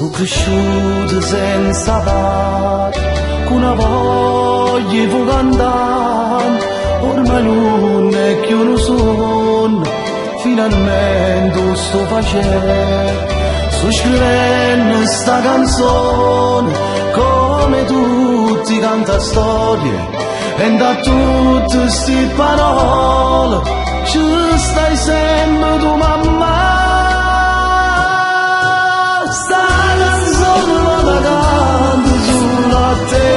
Sono cresciuto senza pace, con una voglia di cantare, ormai non è più un sogno, finalmente lo sto facendo. Sto scrivendo sta canzone, come tutti canta storie, e da tutte sti parole ci stai sempre tu mamma. Sta canzone la canto solo a te,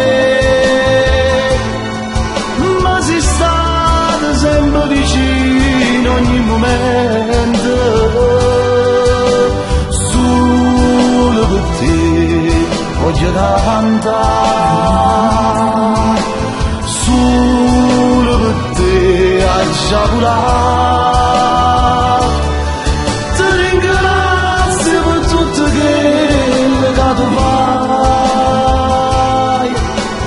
ma sei stata sempre vicino ogni momento, solo per te voglio cantare, solo per te a sciabolare. Ti ringrazio per tutto quello che tu fai,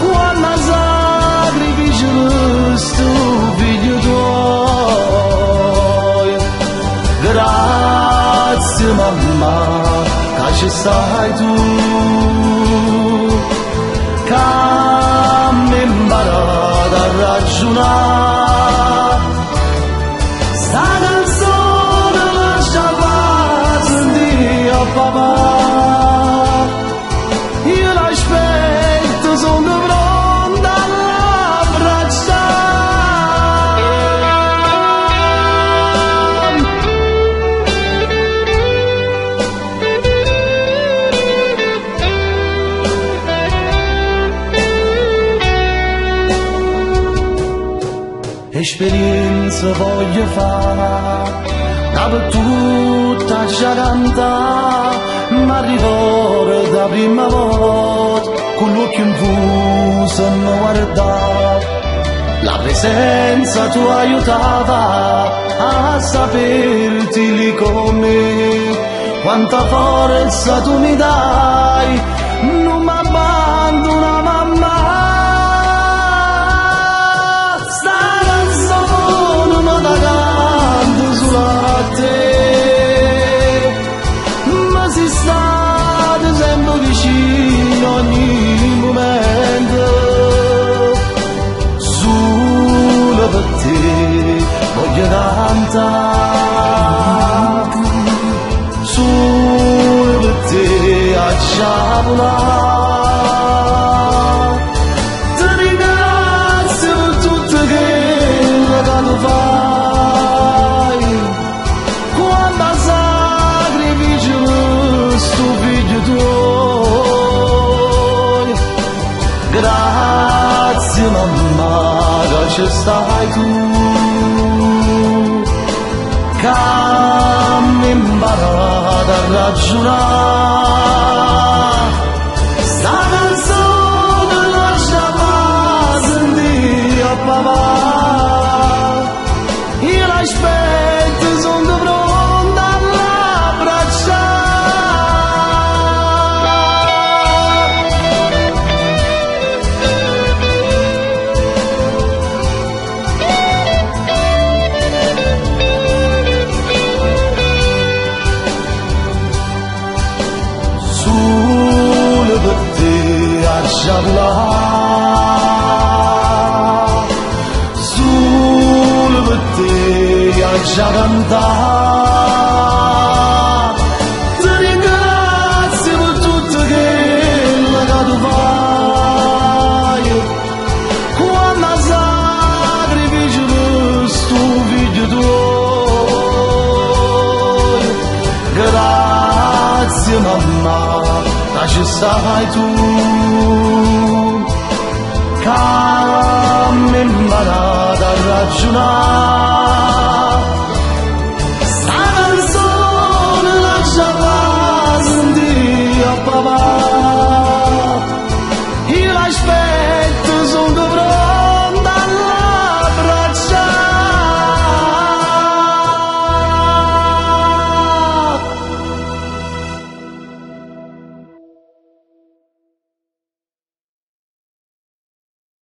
quando sacrifici questo figlio tuoi. Grazie mamma, che ci stai tu, che mi imparato a ragionare. Sta canzone lascia far sentire a papà, io l'aspetto, sono pronta esperienza voglio fare, da per tutta già cantare, ma ricordo la prima volta, con l'occhio infuso mi guardare, la presenza tua aiutava a saperti lì con me, quanta forza tu mi dai, non mi abbandona mamma. Sei stato sempre vicino ogni momento, solo per te voglio cantare, solo per te a sciabolare. Ti ringrazio per tutto quello che tu fai, quando sacrifici sto figlio tuoi. Grazie mamma, che ci stai tu, che mi imparato a ragionare. Sta canzone lascia far sentire a papà, io l'aspetto, sono pronta all'abbracciare. Solo per te a sciabolare, solo per te a cantare. Ti ringrazio per tutto quello che tu fai, quando sacrifici questo figlio tuoi. Grazie mamma, che ci stai tu, che mi imparato a ragionare.